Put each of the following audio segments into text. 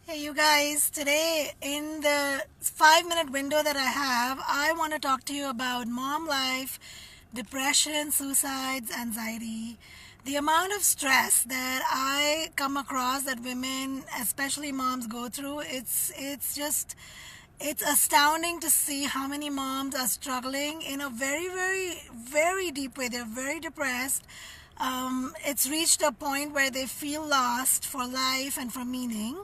Hey, you guys, today in the 5 minute window that I have, I want to talk to you about mom life, depression, suicides, anxiety, the amount of stress that I come across that women, especially moms, go through. It's astounding to see how many moms are struggling in a very, very, very deep way. They're very depressed. It's reached a point where they feel lost for life and for meaning.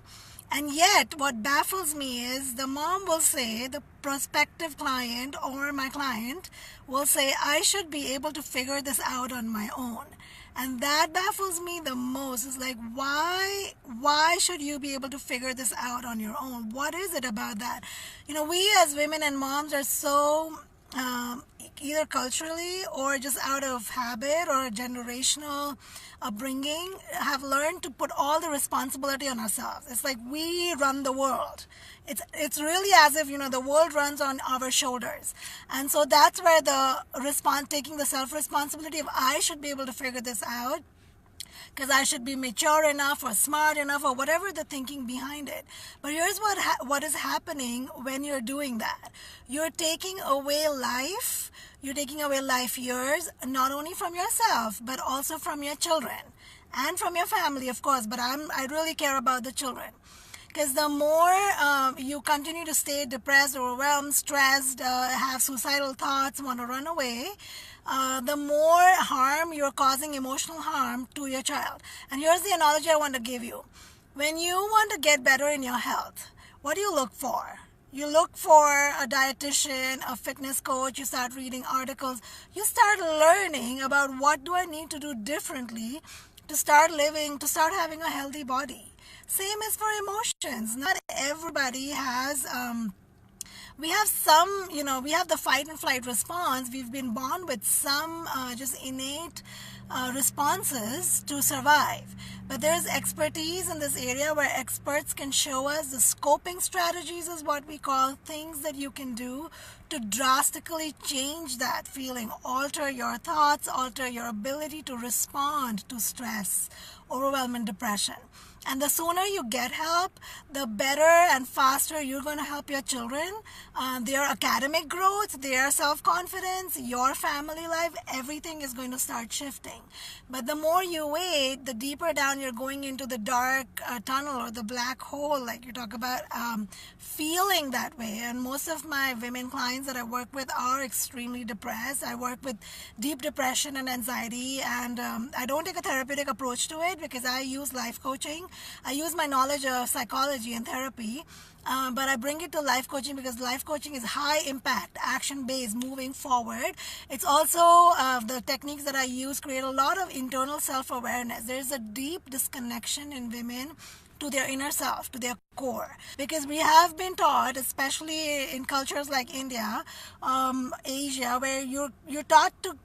And yet, what baffles me is the mom will say, the prospective client or my client will say, I should be able to figure this out on my own. And that baffles me the most. It's like, why should you be able to figure this out on your own? What is it about that? We as women and moms are so either culturally or just out of habit or generational upbringing, have learned to put all the responsibility on ourselves. It's like we run the world. It's really as if the world runs on our shoulders, and so that's where the taking the self responsibility of I should be able to figure this out because I should be mature enough or smart enough or whatever the thinking behind it. But here's what is happening when you're doing that. You're taking away life. You're taking away life years, not only from yourself, but also from your children and from your family, of course. But I really care about the children. Because the more you continue to stay depressed, overwhelmed, stressed, have suicidal thoughts, want to run away, the more harm you're causing, emotional harm to your child. And here's the analogy I want to give you. When you want to get better in your health, what do you look for? You look for a dietitian, a fitness coach, you start reading articles, you start learning about what do I need to do differently to start living, to start having a healthy body. Same is for emotions. Not everybody has we have some, we have the fight and flight response. We've been born with some just innate responses to survive. But there's expertise in this area where experts can show us the scoping strategies, is what we call, things that you can do to drastically change that feeling, alter your thoughts, alter your ability to respond to stress, overwhelm, and depression. And the sooner you get help, the better and faster you're going to help your children. Their academic growth, their self-confidence, your family life, everything is going to start shifting. But the more you wait, the deeper down you're going into the dark tunnel or the black hole, like you talk about, feeling that way. And most of my women clients that I work with are extremely depressed. I work with deep depression and anxiety, and I don't take a therapeutic approach to it because I use life coaching. I use my knowledge of psychology and therapy, but I bring it to life coaching because life coaching is high impact, action based, moving forward. It's also the techniques that I use create a lot of internal self awareness. There's a deep disconnection in women to their inner self, to their core, because we have been taught, especially in cultures like India, Asia, where you're taught to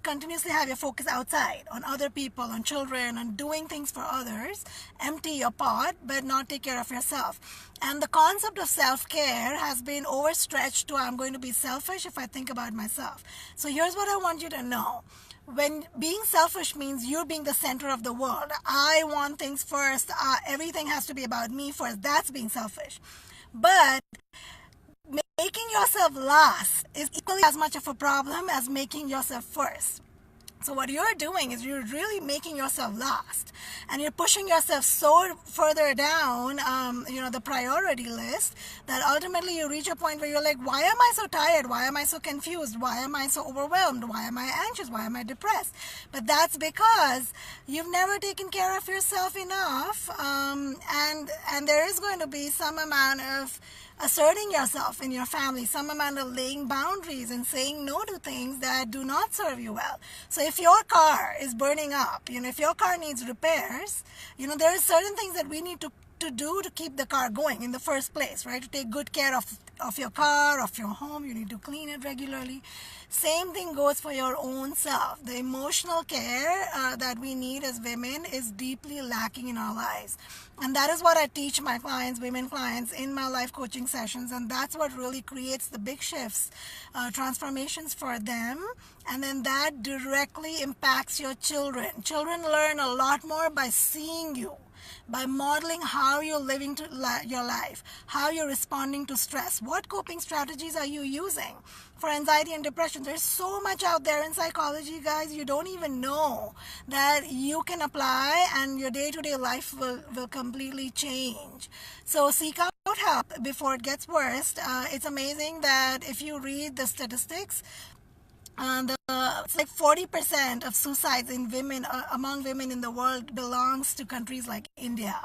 continuously have your focus outside, on other people, on children, on doing things for others, empty your pot, but not take care of yourself. And the concept of self-care has been overstretched to I'm going to be selfish if I think about myself. So here's what I want you to know. When being selfish means you're being the center of the world, I want things first, everything has to be about me first, that's being selfish. But making yourself last is equally as much of a problem as making yourself first. So what you're doing is you're really making yourself last, and you're pushing yourself so further down, the priority list, that ultimately you reach a point where you're like, why am I so tired? Why am I so confused? Why am I so overwhelmed? Why am I anxious? Why am I depressed? But that's because you've never taken care of yourself enough, and there is going to be some amount of asserting yourself in your family, some amount of laying boundaries and saying no to things that do not serve you well. So if your car is burning up, if your car needs repairs, there are certain things that we need to do to keep the car going in the first place, right? To take good care of your car, of your home, you need to clean it regularly. Same thing goes for your own self. The emotional care that we need as women is deeply lacking in our lives. And that is what I teach my clients, women clients, in my life coaching sessions. And that's what really creates the big shifts, transformations for them. And then that directly impacts your children. Children learn a lot more by seeing you. by modeling how you're living your life, how you're responding to stress, what coping strategies are you using for anxiety and depression. There's so much out there in psychology, guys, you don't even know that you can apply, and your day-to-day life will completely change. So seek out help before it gets worse. It's amazing that if you read the statistics, it's like 40% of suicides in women among women in the world belongs to countries like India.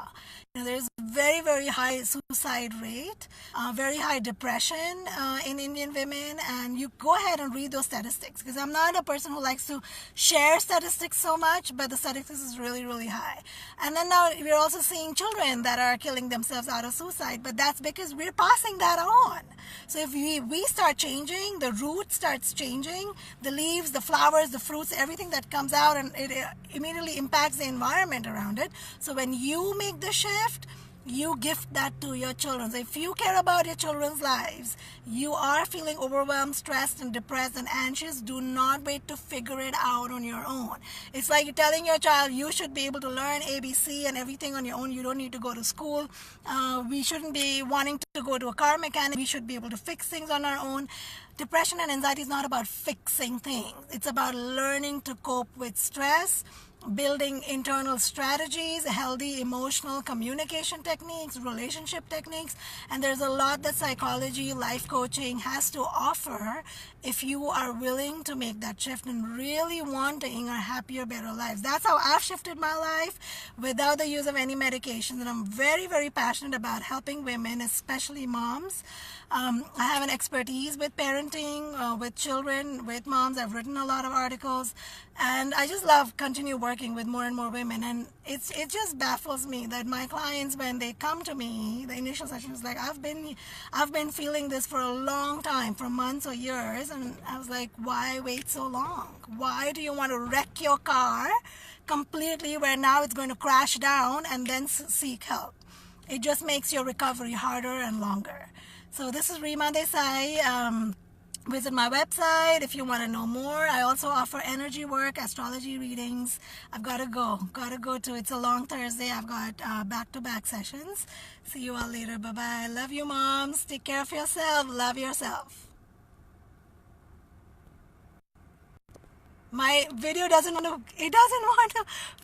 There's very, very high suicide rate, very high depression in Indian women, and you go ahead and read those statistics, because I'm not a person who likes to share statistics so much, but the statistics is really, really high. And then now we're also seeing children that are killing themselves out of suicide, but that's because we're passing that on. So if we start changing, the root starts changing, the leaves, the flowers, the fruits, everything that comes out, and it immediately impacts the environment around it. So when you make the shift, you gift that to your children. So if you care about your children's lives, you are feeling overwhelmed, stressed, and depressed and anxious, do not wait to figure it out on your own. It's like you're telling your child you should be able to learn ABC and everything on your own. You don't need to go to school. We shouldn't be wanting to go to a car mechanic. We should be able to fix things on our own. Depression and anxiety is not about fixing things. It's about learning to cope with stress, building internal strategies, healthy emotional communication techniques, relationship techniques, and there's a lot that psychology, life coaching has to offer if you are willing to make that shift and really wanting a happier, better lives. That's how I've shifted my life without the use of any medications, and I'm very, very passionate about helping women, especially moms. I have an expertise with parenting, with children, with moms. I've written a lot of articles, and I just love continue working with more and more women. And it just baffles me that my clients, when they come to me, the initial session is like, I've been feeling this for a long time, for months or years, and I was like, why wait so long? Why do you want to wreck your car completely, where now it's going to crash down, and then seek help? It just makes your recovery harder and longer. So this is Rima Desai. Visit my website if you want to know more. I also offer energy work, astrology readings. I've got to go to, it's a long Thursday. I've got back-to-back sessions. See you all later. Bye-bye. Love you, moms. Take care of yourself. Love yourself. My video doesn't want to